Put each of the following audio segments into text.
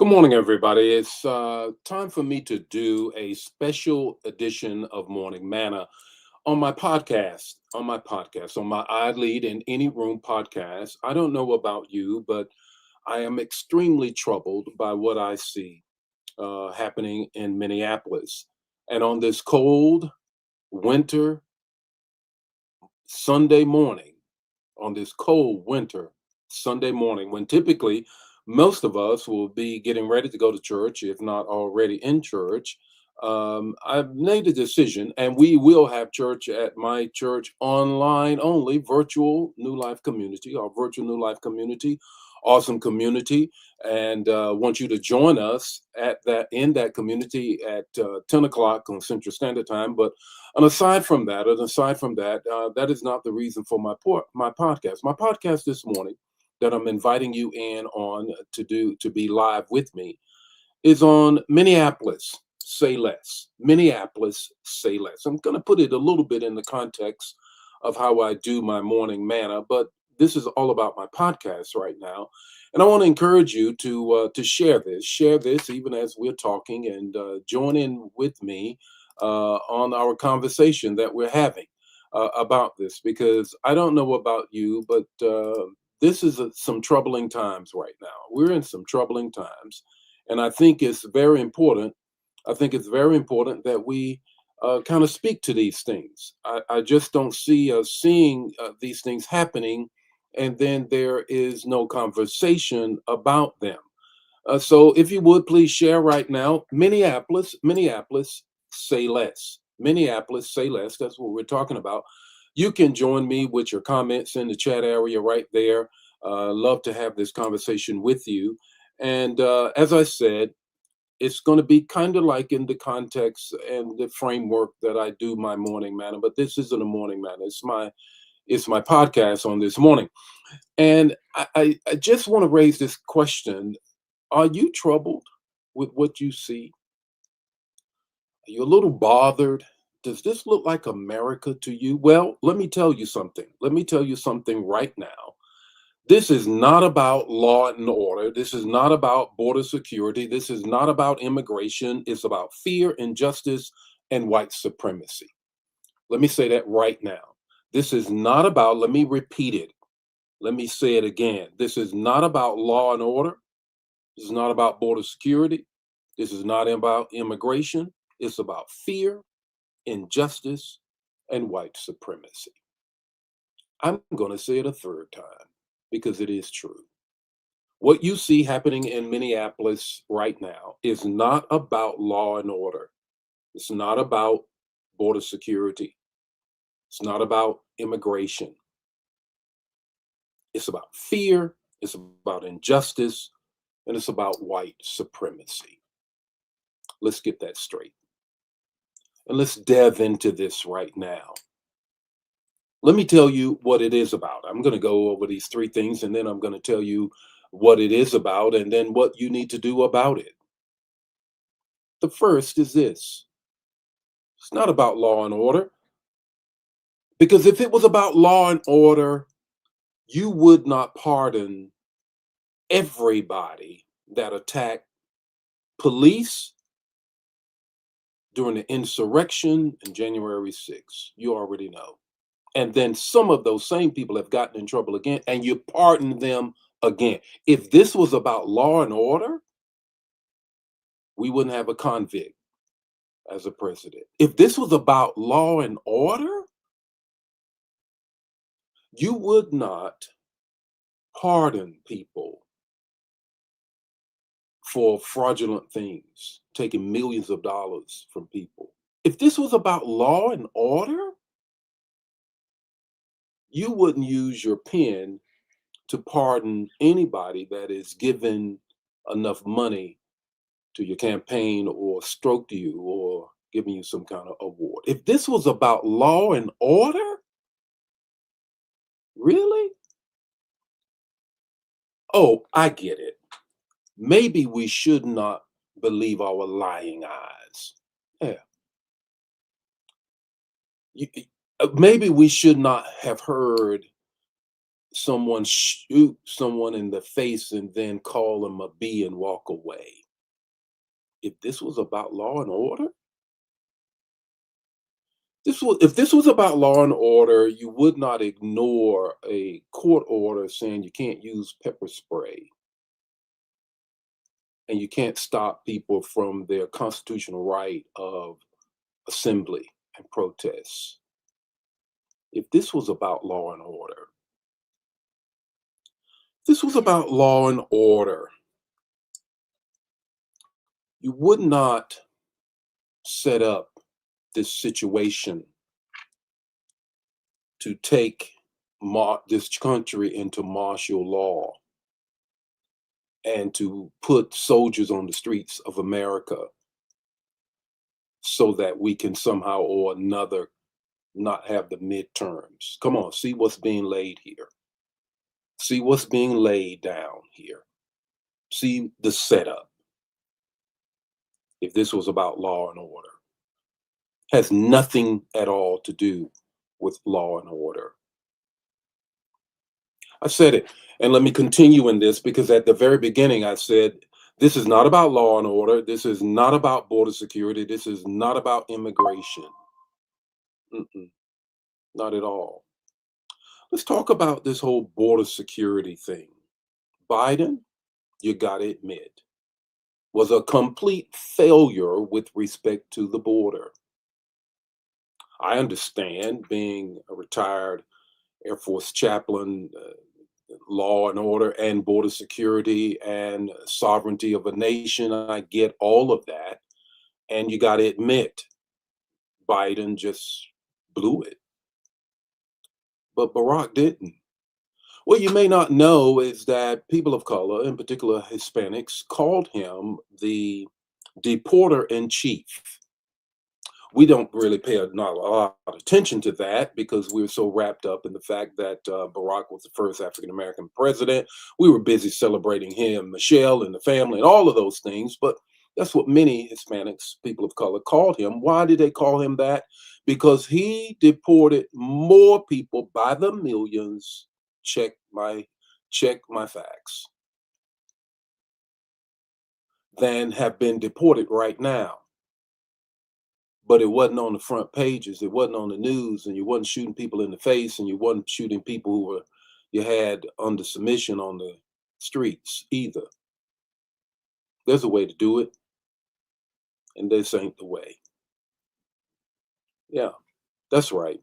Good morning, everybody. It's time for me to do a special edition of Morning Manna on my podcast. On my I Lead in Any Room podcast. I don't know about you, but I am extremely troubled by what I see happening in Minneapolis. And on this cold winter Sunday morning, on this cold winter Sunday morning, when typically most of us will be getting ready to go to church, if not already in church. I've made a decision, and we will have church at my church online only, virtual New Life Community, our virtual New Life Community, awesome community, and want you to join us at that in that community at 10 o'clock on Central Standard Time. But that is not the reason for my podcast. My podcast this morning that I'm inviting you in on to be live with me is on Minneapolis Say Less. Minneapolis Say Less. I'm going to put it a little bit in the context of how I do my morning manna, but this is all about my podcast right now, and I want to encourage you to share this even as we're talking, and join in with me on our conversation that we're having about this, because I don't know about you, but this is some troubling times right now. We're in some troubling times, and I think it's very important. I think it's very important that we kind of speak to these things. I just don't see us seeing these things happening, and then there is no conversation about them. So, if you would please share right now, Minneapolis, say less. Minneapolis, say less. That's what we're talking about. You can join me with your comments in the chat area right there. Love to have this conversation with you. And as I said, it's going to be kind of like in the context and the framework that I do my morning manna, but this isn't a morning manna. It's my podcast on this morning. And I just want to raise this question. Are you troubled with what you see? Are you a little bothered? Does this look like America to you? Well, let me tell you something. Let me tell you something right now. This is not about law and order. This is not about border security. This is not about immigration. It's about fear, injustice, and white supremacy. Let me say that right now. This is not about, let me repeat it. Let me say it again. This is not about law and order. This is not about border security. This is not about immigration. It's about fear, injustice, and white supremacy. I'm going to say it a third time because it is true. What you see happening in Minneapolis right now is not about law and order. It's not about border security. It's not about immigration. It's about fear. It's about injustice. And it's about white supremacy. Let's get that straight. And let's delve into this right now. Let me tell you what it is about. I'm going to go over these three things, and then I'm going to tell you what it is about and then what you need to do about it. The first is this: it's not about law and order, because if it was about law and order, you would not pardon everybody that attacked police during the insurrection in January 6th. You already know. And then some of those same people have gotten in trouble again, and you pardon them again. If this was about law and order, we wouldn't have a convict as a president. If this was about law and order, you would not pardon people for fraudulent things, taking millions of dollars from people. If this was about law and order, you wouldn't use your pen to pardon anybody that is given enough money to your campaign or stroked you or giving you some kind of award. If this was about law and order, really? Oh, I get it. Maybe we should not believe our lying eyes. Yeah. You- Maybe we should not have heard someone shoot someone in the face and then call them a B and walk away. If this was about law and order, if this was about law and order, you would not ignore a court order saying you can't use pepper spray and you can't stop people from their constitutional right of assembly and protest. If this was about law and order, this was about law and order, you would not set up this situation to take this country into martial law and to put soldiers on the streets of America so that we can somehow or another not have the midterms. Come on, see what's being laid here. See what's being laid down here. See the setup. If this was about law and order, has nothing at all to do with law and order. I said it, and let me continue in this because at the very beginning I said this is not about law and order. This is not about border security. This is not about immigration. Mm-mm, not at all. Let's talk about this whole border security thing. Biden, you got to admit, was a complete failure with respect to the border. I understand being a retired Air Force chaplain, law and order and border security and sovereignty of a nation. I get all of that. And you got to admit, Biden just blew it. But Barack didn't. What you may not know is that people of color, in particular Hispanics, called him the deporter in chief. We don't really pay not a lot of attention to that because we were so wrapped up in the fact that Barack was the first African American president. We were busy celebrating him, Michelle, and the family, and all of those things. But that's what many Hispanics, people of color, called him. Why did they call him that? Because he deported more people by the millions. Check my facts. Than have been deported right now. But it wasn't on the front pages. It wasn't on the news, and you wasn't shooting people in the face, and you wasn't shooting people who were you had under submission on the streets either. There's a way to do it, and this ain't the way. Yeah, that's right.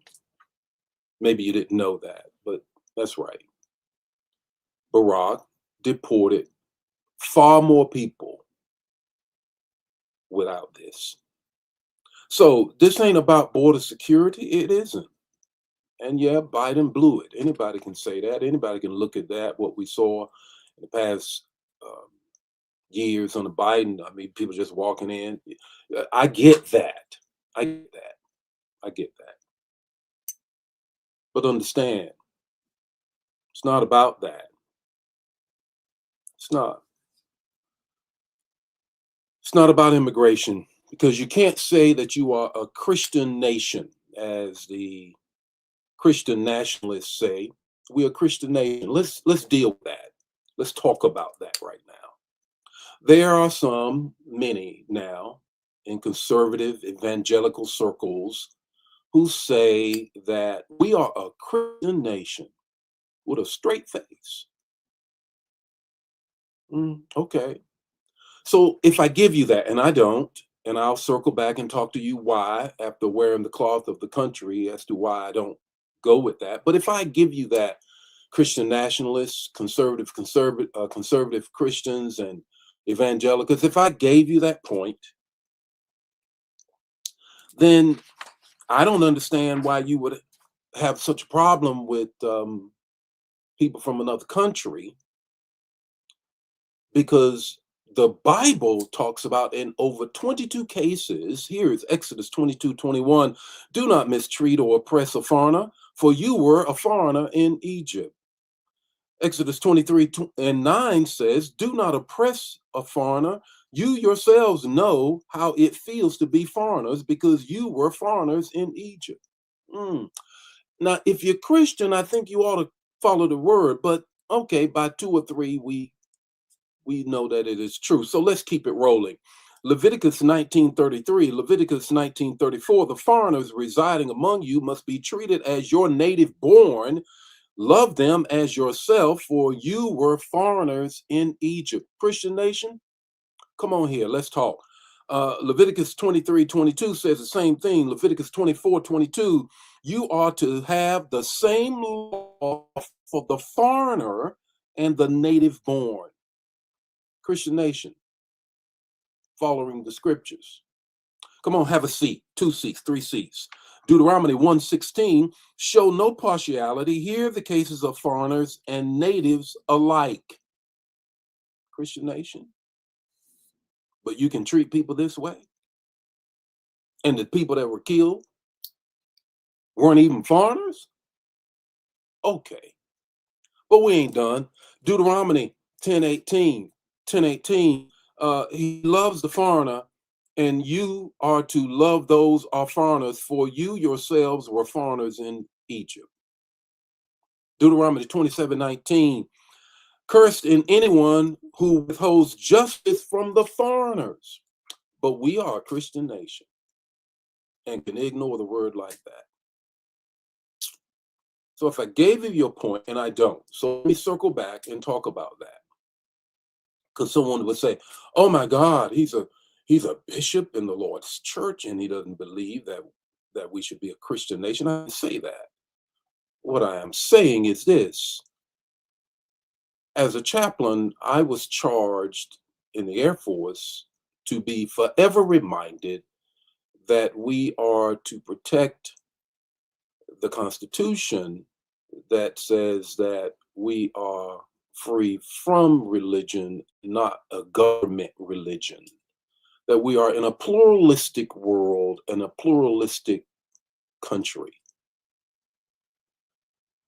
Maybe you didn't know that, but that's right. Barack deported far more people without this. So this ain't about border security. It isn't. And yeah, Biden blew it. Anybody can say that. Anybody can look at that, what we saw in the past um, years on the Biden. I mean, people just walking in. I get that. I get that. I get that. But understand, it's not about that. It's not. It's not about immigration because you can't say that you are a Christian nation, as the Christian nationalists say. We're a Christian nation. Let's deal with that. Let's talk about that right now. There are many now, in conservative evangelical circles who say that we are a Christian nation with a straight face. Okay. So if I give you that, and I don't, and I'll circle back and talk to you why after wearing the cloth of the country as to why I don't go with that. But if I give you that Christian nationalists, conservative Christians, and evangelicals, if I gave you that point, then I don't understand why you would have such a problem with people from another country because the Bible talks about in over 22 cases, here is Exodus 22:21, do not mistreat or oppress a foreigner, for you were a foreigner in Egypt. Exodus 23:9 says, do not oppress a foreigner. You yourselves know how it feels to be foreigners because you were foreigners in Egypt. Mm. Now, if you're Christian, I think you ought to follow the word. But okay, by two or three, we know that it is true. So let's keep it rolling. Leviticus 19:33, Leviticus 19:34, the foreigners residing among you must be treated as your native born. Love them as yourself, for you were foreigners in Egypt. Christian nation, come on here, let's talk. Leviticus 23:22 says the same thing. Leviticus 24:22, you are to have the same law for the foreigner and the native born. Christian nation, following the scriptures. Come on, have a seat, two seats, three seats. Deuteronomy 1:16, show no partiality. Here the cases of foreigners and natives alike. Christian nation, but you can treat people this way. And the people that were killed weren't even foreigners? Okay, but we ain't done. Deuteronomy 10:18, 10:18, he loves the foreigner, and you are to love those are foreigners, for you yourselves were foreigners in Egypt. Deuteronomy 27:19, cursed in anyone who withholds justice from the foreigners. But we are a Christian nation and can ignore the word like that. So if I gave you your point, and I don't, so let me circle back and talk about that. Because someone would say, "Oh my God, he's a bishop in the Lord's church, and he doesn't believe that we should be a Christian nation." I didn't say that. What I am saying is this: as a chaplain, I was charged in the Air Force to be forever reminded that we are to protect the Constitution that says that we are free from religion, not a government religion, that we are in a pluralistic world and a pluralistic country.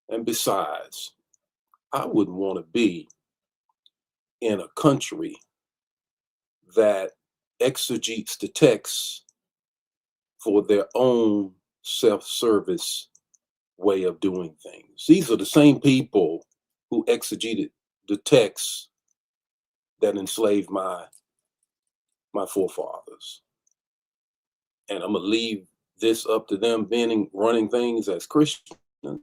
And besides, I wouldn't want to be in a country that exegetes the text for their own self-service way of doing things. These are the same people who exegeted the text that enslaved my forefathers. And I'm gonna leave this up to them being running things as Christians. I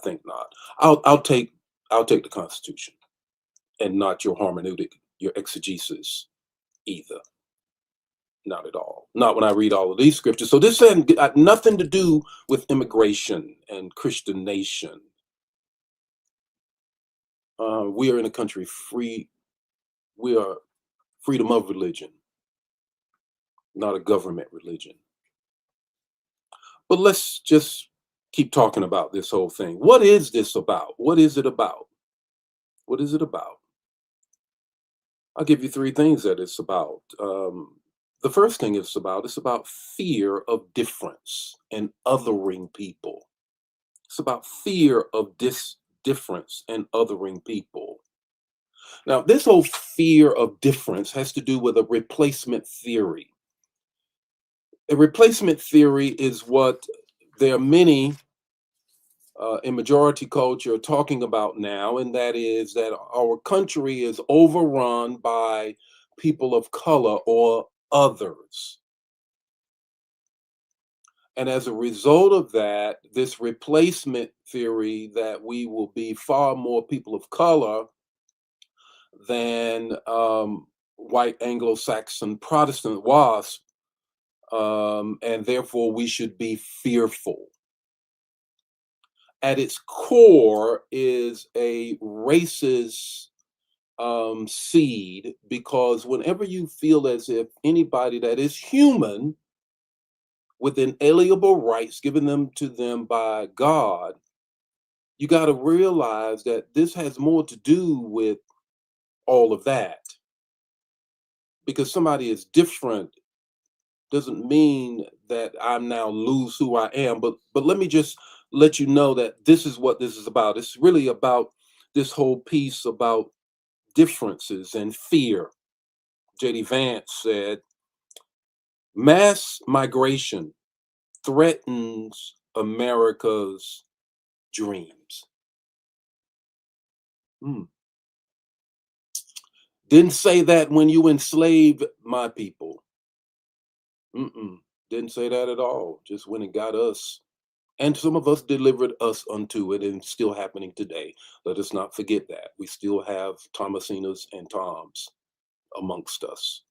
think not. I'll take the Constitution and not your hermeneutic, your exegesis either. Not at all. Not when I read all of these scriptures. So this had nothing to do with immigration and Christian nation. We are in a country free. We are freedom of religion, not a government religion. But let's just keep talking about this whole thing. What is this about? What is it about? What is it about? I'll give you three things that it's about. The first thing it's about fear of difference and othering people. It's about fear of difference and othering people. Now, this whole fear of difference has to do with a replacement theory. A replacement theory is what there are many in majority culture talking about now, and that is that our country is overrun by people of color or others. And as a result of that, this replacement theory that we will be far more people of color than white Anglo-Saxon Protestant WASP, and therefore we should be fearful. At its core is a racist seed, because whenever you feel as if anybody that is human with inalienable rights given them to them by God, you got to realize that this has more to do with all of that. Because somebody is different doesn't mean that I now lose who I am. But let me just let you know that this is what this is about. It's really about this whole piece about differences and fear. J.D. Vance said, mass migration threatens America's dreams. Hmm. Didn't say that when you enslaved my people. Mm-mm. Didn't say that at all. Just when it got us. And some of us delivered us unto it, and it's still happening today. Let us not forget that. We still have Thomasinas and Toms amongst us,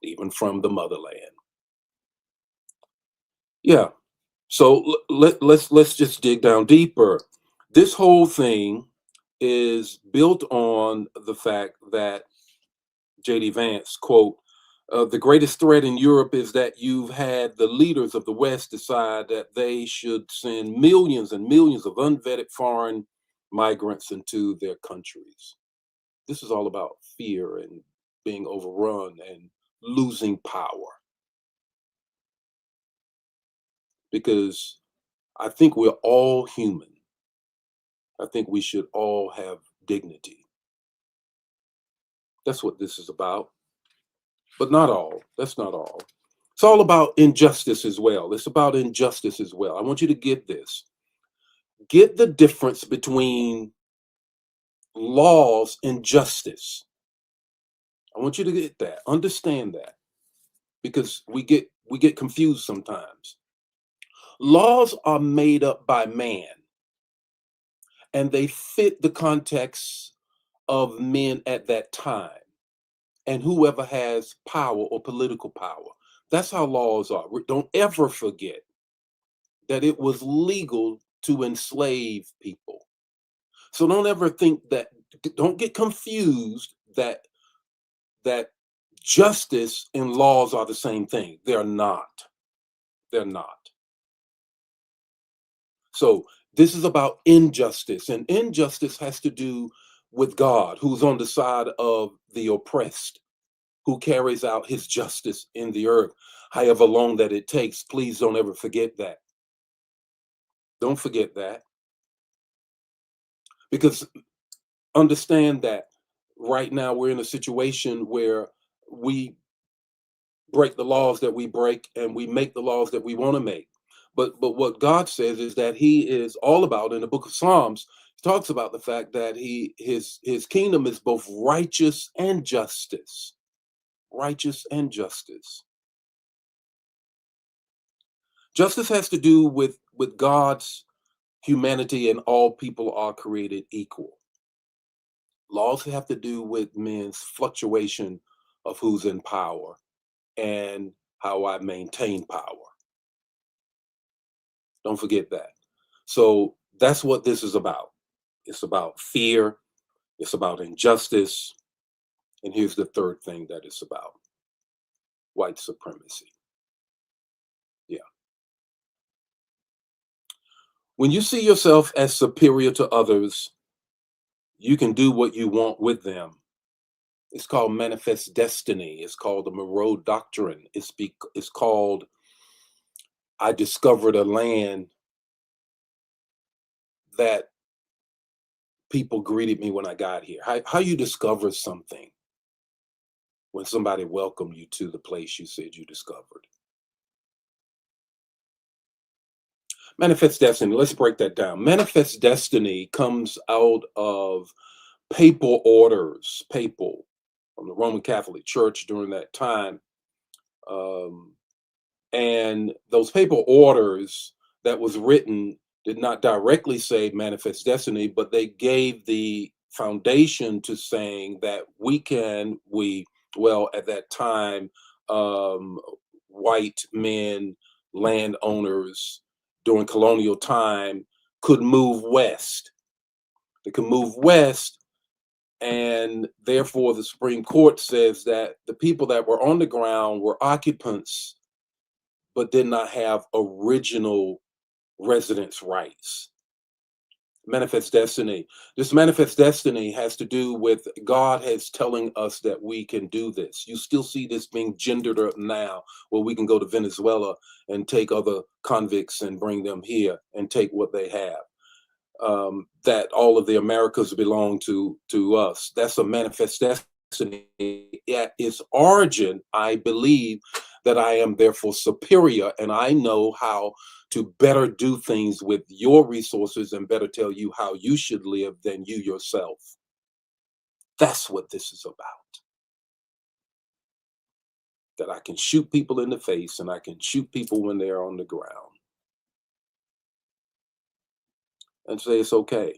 even from the motherland. Yeah. So let's just dig down deeper. This whole thing is built on the fact that J.D. Vance, quote, the greatest threat in Europe is that you've had the leaders of the West decide that they should send millions and millions of unvetted foreign migrants into their countries. This is all about fear and being overrun and losing power. Because I think we're all human. I think we should all have dignity. That's what this is about. But not all. That's not all. It's all about injustice as well. It's about injustice as well. I want you to get this. Get the difference between laws and justice. I want you to get that. Understand that. Because we get confused sometimes. Laws are made up by man, and they fit the context of men at that time and whoever has power or political power. That's how laws are. Don't ever forget that it was legal to enslave people. So don't ever think that, don't get confused that justice and laws are the same thing. They're not. They're not. So this is about injustice, and injustice has to do with God, who's on the side of the oppressed, who carries out his justice in the earth, however long that it takes. Please don't ever forget that. Don't forget that. Because understand that right now we're in a situation where we break the laws that we break and we make the laws that we want to make. But what God says is that he is all about, in the book of Psalms, he talks about the fact that his kingdom is both righteous and justice. Righteous and justice. Justice has to do with God's humanity, and all people are created equal. Laws have to do with men's fluctuation of who's in power and how I maintain power. Don't forget that. So that's what this is about. It's about fear, it's about injustice, and here's the third thing that it's about: white supremacy. Yeah. When you see yourself as superior to others, you can do what you want with them. It's called manifest destiny. It's called the Monroe Doctrine. It's called I discovered a land that people greeted me when I got here. How you discover something when somebody welcomed you to the place you said you discovered. Manifest destiny. Let's break that down. Manifest destiny comes out of papal orders, papal, from the Roman Catholic Church during that time. Um, and those papal orders that was written did not directly say manifest destiny, but they gave the foundation to saying that well, at that time, um, white men, landowners during colonial time could move west. They could move west, and therefore the Supreme Court says that the people that were on the ground were occupants but did not have original residence rights. Manifest destiny. This manifest destiny has to do with God has telling us that we can do this. You still see this being gendered up now, where we can go to Venezuela and take other convicts and bring them here and take what they have. That all of the Americas belong to us. That's a manifest destiny. At its origin, I believe that I am therefore superior and I know how to better do things with your resources and better tell you how you should live than you yourself. That's what this is about. That I can shoot people in the face and I can shoot people when they're on the ground and say it's okay.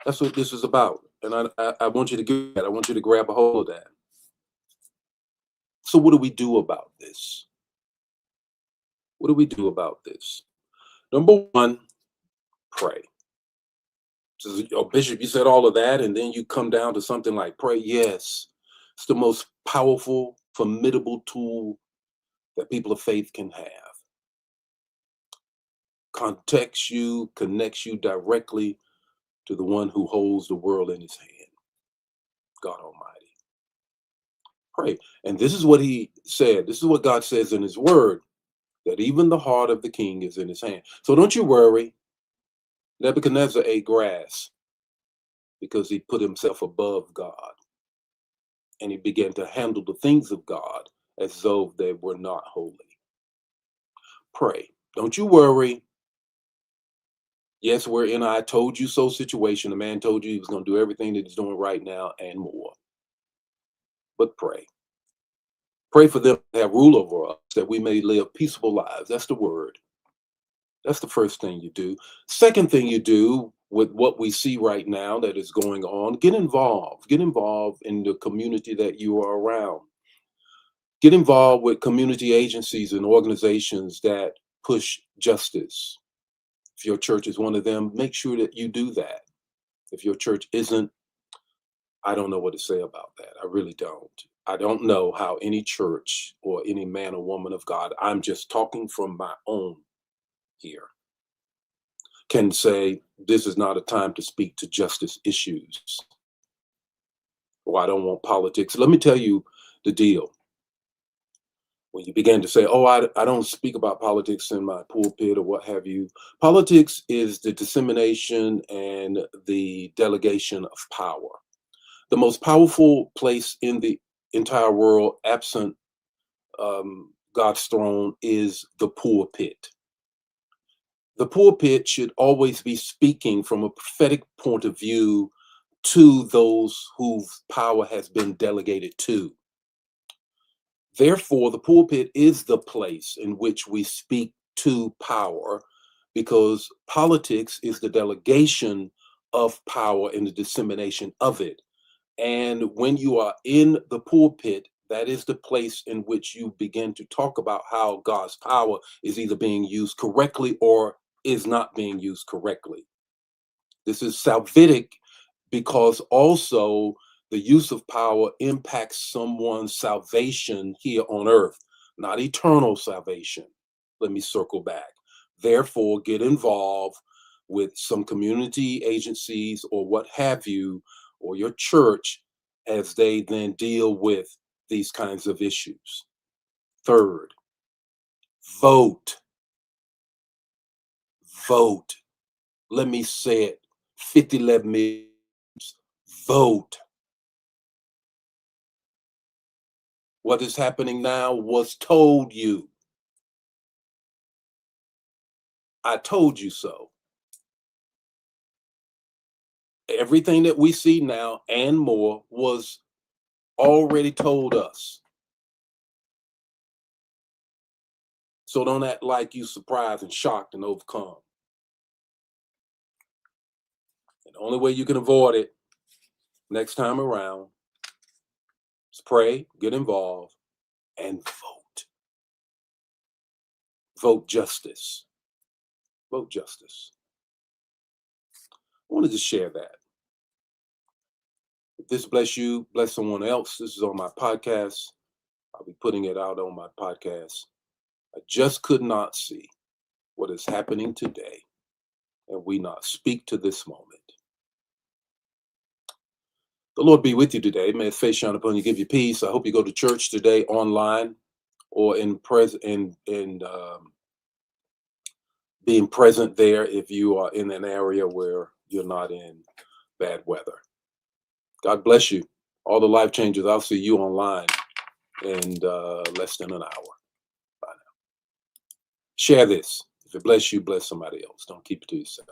That's what this is about. And I want you to get that. I want you to grab a hold of that. So what do we do about this? What do we do about this? Number one, pray. So, oh, Bishop, you said all of that, and then you come down to something like pray. Yes, it's the most powerful, formidable tool that people of faith can have. Contacts you, connects you directly to the one who holds the world in his hand, God Almighty. Pray. And this is what he said. This is what God says in his word, that even the heart of the king is in his hand. So don't you worry. Nebuchadnezzar ate grass because he put himself above God. And he began to handle the things of God as though they were not holy. Pray. Don't you worry. Yes, we're in a I told you so situation. The man told you he was going to do everything that he's doing right now and more. But pray. Pray for them to have rule over us, that we may live peaceable lives. That's the word. That's the first thing you do. Second thing you do with what we see right now that is going on, get involved. Get involved in the community that you are around. Get involved with community agencies and organizations that push justice. If your church is one of them, make sure that you do that. If your church isn't, I don't know what to say about that. I really don't. I don't know how any church or any man or woman of God, I'm just talking from my own here, can say this is not a time to speak to justice issues. Or I don't want politics. Let me tell you the deal. When you begin to say, oh, I don't speak about politics in my pulpit or what have you, politics is the dissemination and the delegation of power. The most powerful place in the entire world, absent God's throne, is the pulpit. The pulpit should always be speaking from a prophetic point of view to those whose power has been delegated to. Therefore, the pulpit is the place in which we speak to power, because politics is the delegation of power and the dissemination of it. And when you are in the pulpit, that is the place in which you begin to talk about how God's power is either being used correctly or is not being used correctly. This is salvific because also the use of power impacts someone's salvation here on earth, not eternal salvation. Let me circle back. Therefore, get involved with some community agencies or what have you, or your church, as they then deal with these kinds of issues. Third, vote. Vote. Let me say it 11 million. Vote. What is happening now was told you. I told you so. Everything that we see now and more was already told us. So don't act like you surprised and shocked and overcome. And the only way you can avoid it next time around is pray, get involved, and vote. Vote justice. Vote justice. I wanted to share that. If this bless you, bless someone else, this is on my podcast. I'll be putting it out on my podcast. I just could not see what is happening today, and we not speak to this moment. The Lord be with you today. May his face shine upon you, give you peace. I hope you go to church today online or being present there if you are in an area where you're not in bad weather. God bless you. All the life changers, I'll see you online. in less than an hour. Bye now. Share this. If it bless you, bless somebody else. Don't keep it to yourself.